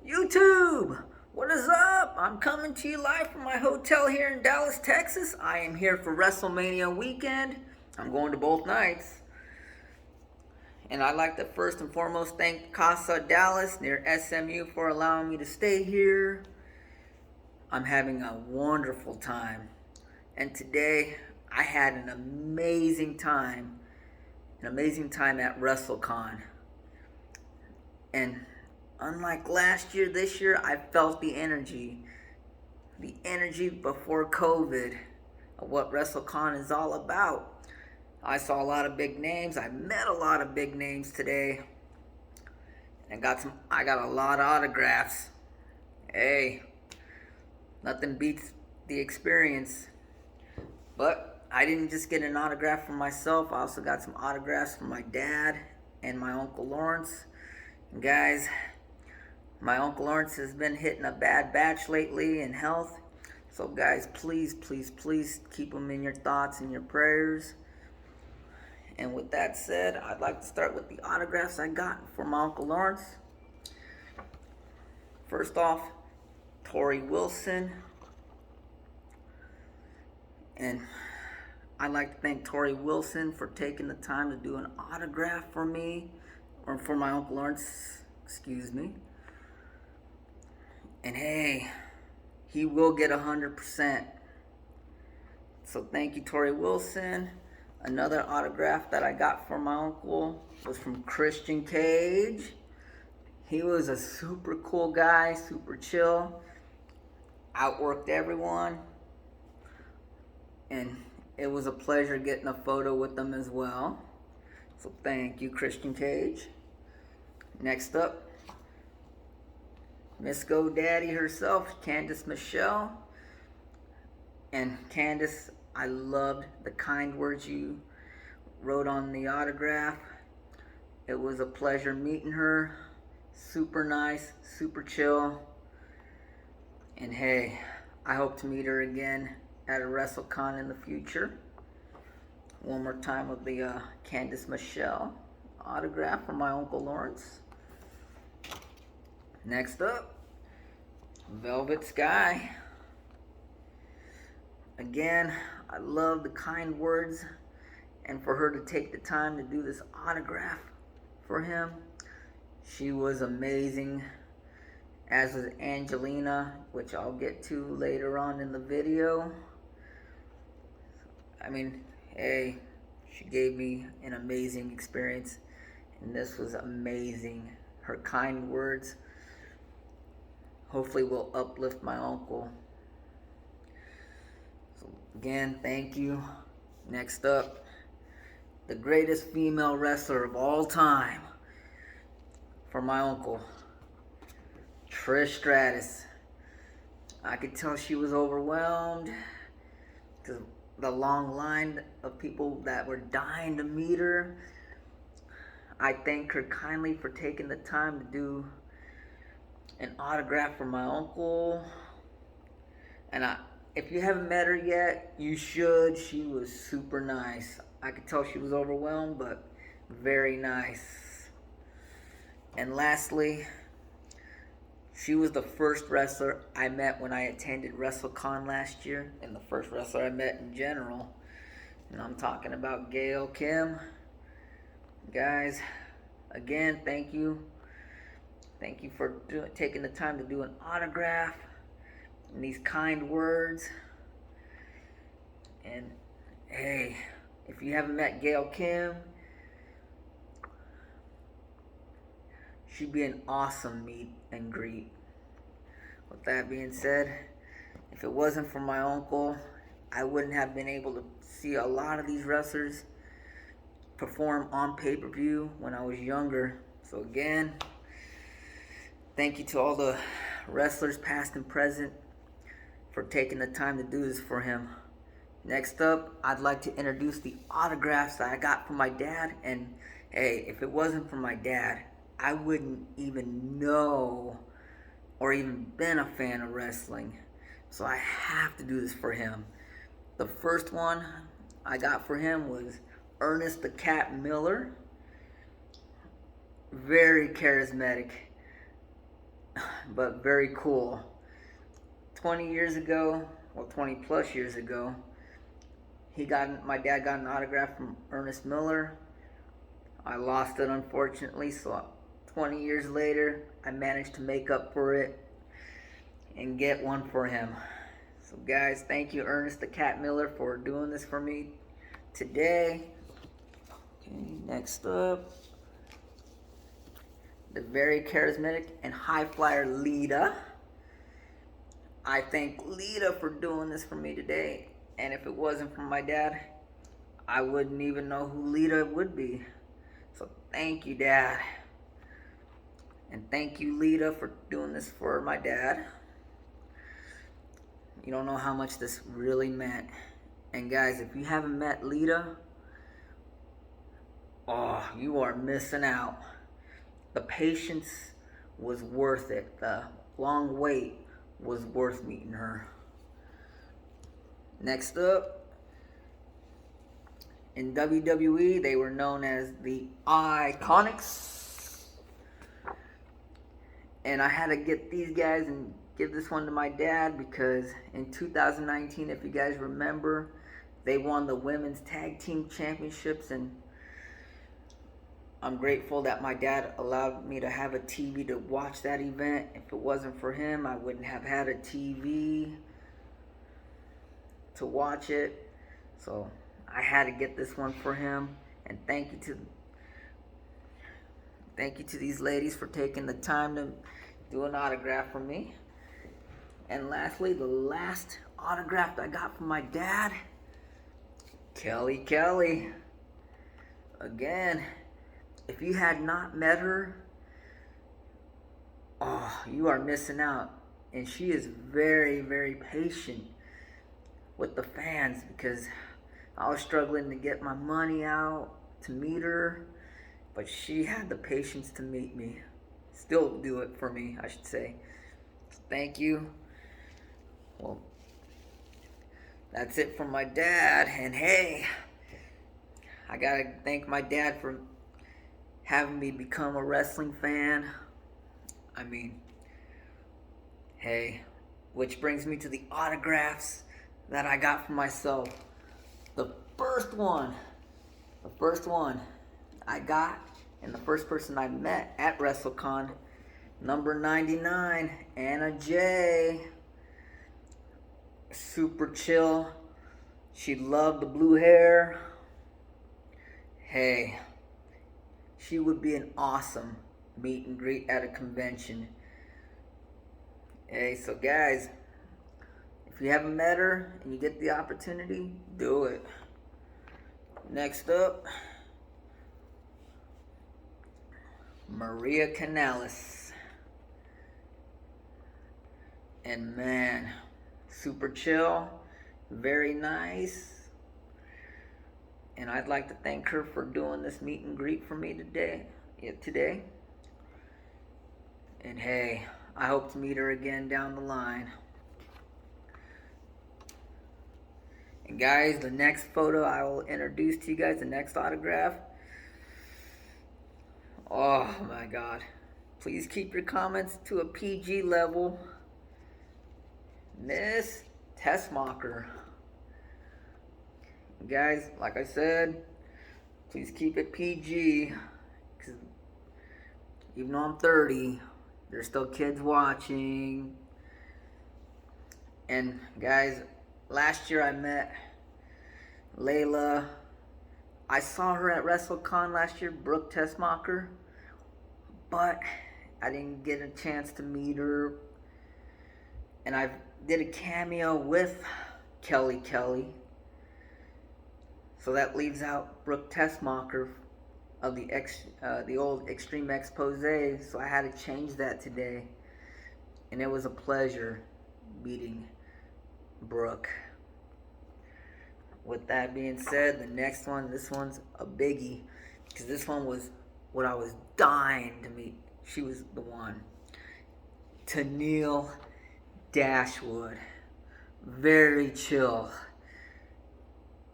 YouTube, what is up? I'm coming to you live from my hotel here in Dallas, Texas. I am here for WrestleMania weekend. I'm going to both nights. And I'd like to first and foremost thank Casa Dallas near SMU for allowing me to stay here. I'm having a wonderful time. And today I had an amazing time at Wrestlecon. And unlike last year, this year I felt the energy before COVID of what WrestleCon is all about. I saw a lot of big names. I met a lot of big names today, and I got a lot of autographs. Hey, nothing beats the experience. But I didn't just get an autograph for myself. I also got some autographs from my dad and my Uncle Lawrence. And guys, my Uncle Lawrence has been hitting a bad batch lately in health. So guys, please keep him in your thoughts and your prayers. And with that said, I'd like to start with the autographs I got for my Uncle Lawrence. First off, Torrie Wilson. And I'd like to thank Torrie Wilson for taking the time to do an autograph for me, or for my Uncle Lawrence, excuse me. And hey, he will get 100%. So thank you, Torrie Wilson. Another autograph that I got for my uncle was from Christian Cage. He was a super cool guy, super chill, outworked everyone. And it was a pleasure getting a photo with them as well. So thank you, Christian Cage. Next up, Miss GoDaddy herself, Candace Michelle. And Candace, I loved the kind words you wrote on the autograph. It was a pleasure meeting her. Super nice, super chill. And hey, I hope to meet her again at a WrestleCon in the future. One more time with the Candace Michelle autograph from my Uncle Lawrence. Next up, Velvet Sky. Again, I love the kind words, and for her to take the time to do this autograph for him. She was amazing, as was Angelina, which I'll get to later on in the video. I mean, hey, she gave me an amazing experience, and this was amazing. Her kind words hopefully will uplift my uncle. So again, thank you. Next up, the greatest female wrestler of all time for my uncle, Trish Stratus. I could tell she was overwhelmed because the long line of people that were dying to meet her. I thank her kindly for taking the time to do an autograph for my uncle. And if you haven't met her yet, you should. She was super nice. I could tell she was overwhelmed, but very nice. And lastly, she was the first wrestler I met when I attended WrestleCon last year, and the first wrestler I met in general. And I'm talking about Gail Kim. Guys, again, thank you. Thank you for taking the time to do an autograph and these kind words. And hey, if you haven't met Gail Kim, she'd be an awesome meet and greet. With that being said, if it wasn't for my uncle, I wouldn't have been able to see a lot of these wrestlers perform on pay-per-view when I was younger. So again, thank you to all the wrestlers past and present for taking the time to do this for him. Next up, I'd like to introduce the autographs that I got from my dad. And hey, if it wasn't for my dad, I wouldn't even know or even been a fan of wrestling. So I have to do this for him. The first one I got for him was Ernest the Cat Miller. Very charismatic. but very cool. 20 years ago, well, 20 plus years ago, my dad got an autograph from Ernest Miller. I lost it, unfortunately, so 20 years later, I managed to make up for it and get one for him. So guys, thank you, Ernest the Cat Miller, for doing this for me today. Okay, next up, the very charismatic and high flyer Lita. I thank Lita for doing this for me today. And if it wasn't for my dad, I wouldn't even know who Lita would be. So thank you, Dad. And thank you, Lita, for doing this for my dad. You don't know how much this really meant. And guys, if you haven't met Lita, oh, you are missing out. The patience was worth it. The long wait was worth meeting her. Next up, in WWE, they were known as the Iconics. And I had to get these guys and give this one to my dad because in 2019, if you guys remember, they won the Women's Tag Team Championships, and I'm grateful that my dad allowed me to have a TV to watch that event. If it wasn't for him, I wouldn't have had a TV to watch it. So I had to get this one for him. And thank you to these ladies for taking the time to do an autograph for me. And lastly, the last autograph I got from my dad, Kelly. Again, if you had not met her, oh, you are missing out. And she is very, very patient with the fans because I was struggling to get my money out to meet her, but she had the patience to meet me. Still do it for me, I should say. Thank you. Well, that's it from my dad. And hey, I gotta thank my dad for having me become a wrestling fan. I mean, hey, which brings me to the autographs that I got for myself. The first one I got, and the first person I met at Wrestlecon, number 99, Anna J. Super chill. She loved the blue hair. Hey, she would be an awesome meet and greet at a convention. Hey, so guys, if you haven't met her and you get the opportunity, do it. Next up, Maria Canales. And man, super chill, very nice. And I'd like to thank her for doing this meet and greet for me today. And hey, I hope to meet her again down the line. And guys, the next photo I will introduce to you guys, the next autograph. Oh my God. Please keep your comments to a PG level. Miss Tessmacher. Guys, like I said, please keep it PG. Because even though I'm 30, there's still kids watching. And guys, last year I met Layla. I saw her at Wrestlecon last year, Brooke Tessmacher. But I didn't get a chance to meet her. And I did a cameo with Kelly. So that leaves out Brooke Tessmacher of the old Extreme Expose. So I had to change that today. And it was a pleasure meeting Brooke. With that being said, the next one, this one's a biggie. Because this one was what I was dying to meet. She was the one. Tennille Dashwood. Very chill.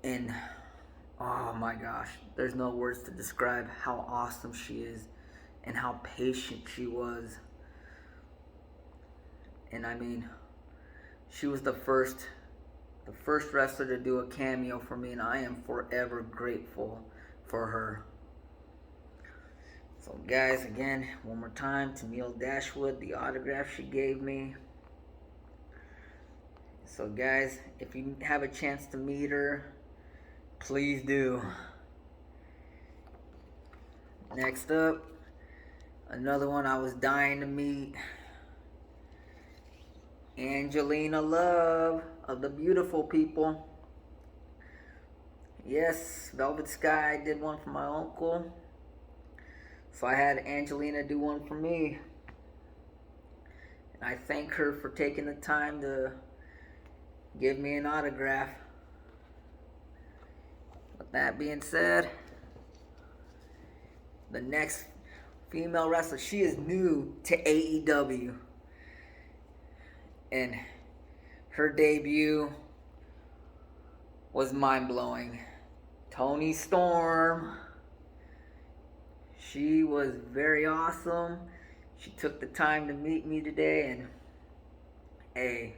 And oh my gosh, there's no words to describe how awesome she is and how patient she was. And I mean, she was the first wrestler to do a cameo for me, and I am forever grateful for her. So guys, again, one more time, Tennille Dashwood, the autograph she gave me. So guys, if you have a chance to meet her, please do. Next up, another one I was dying to meet, Angelina Love of the Beautiful People. Yes, Velvet Sky did one for my uncle, so I had Angelina do one for me. And I thank her for taking the time to give me an autograph. With that being said, the next female wrestler, she is new to AEW. And her debut was mind-blowing. Toni Storm. She was very awesome. She took the time to meet me today, and hey,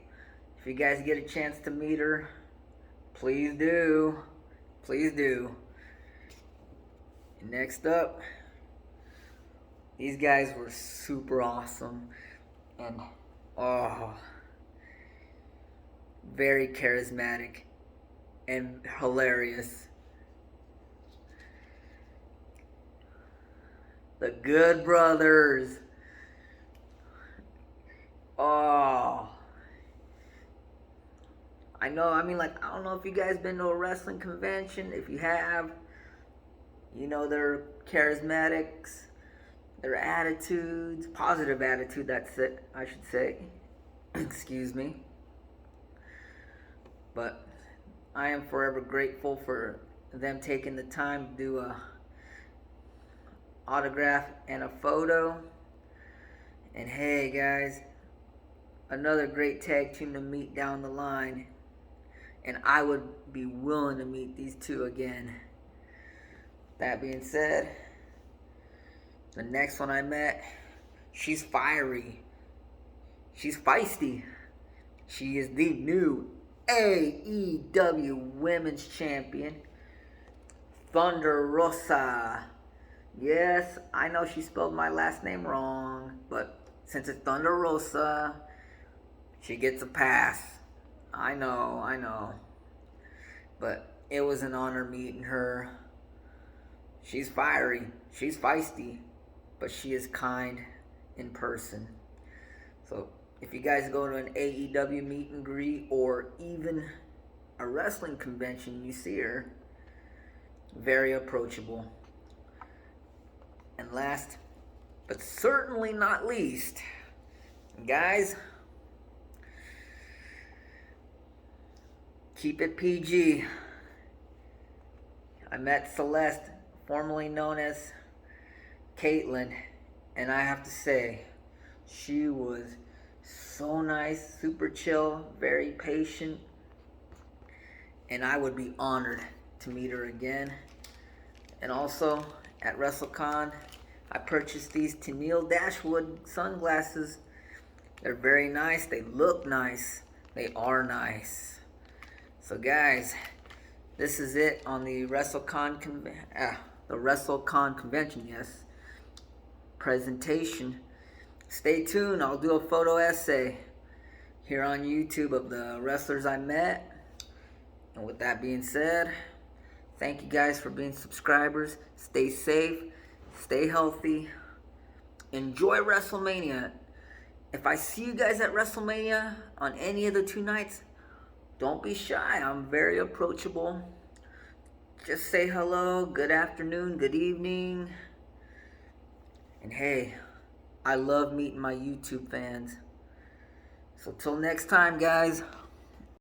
if you guys get a chance to meet her, please do. Please do. And next up, these guys were super awesome, and very charismatic and hilarious. The Good Brothers. I know, I don't know if you guys been to a wrestling convention. If you have, you know their charismatics, their attitudes, positive attitude, that's it, I should say. Excuse me. But I am forever grateful for them taking the time to do a autograph and a photo. And hey guys, another great tag team to meet down the line, and I would be willing to meet these two again. That being said, the next one I met, she's fiery, she's feisty. She is the new AEW Women's Champion, Thunder Rosa. Yes, I know she spelled my last name wrong, but since it's Thunder Rosa, she gets a pass. I know. But it was an honor meeting her. She's fiery, she's feisty, but she is kind in person. So if you guys go to an AEW meet and greet or even a wrestling convention, you see her, very approachable. And last, but certainly not least, guys, keep it PG. I met Celeste, formerly known as Caitlin, and I have to say, she was so nice, super chill, very patient, and I would be honored to meet her again. And also, at Wrestlecon, I purchased these Tennille Dashwood sunglasses. They're very nice, they look nice, they are nice. So guys, this is it on the Wrestlecon convention, yes, presentation. Stay tuned, I'll do a photo essay here on YouTube of the wrestlers I met. And with that being said, thank you guys for being subscribers. Stay safe, stay healthy, enjoy WrestleMania. If I see you guys at WrestleMania on any of the 2 nights, don't be shy, I'm very approachable. Just say hello, good afternoon, good evening. And hey, I love meeting my YouTube fans. So till next time, guys.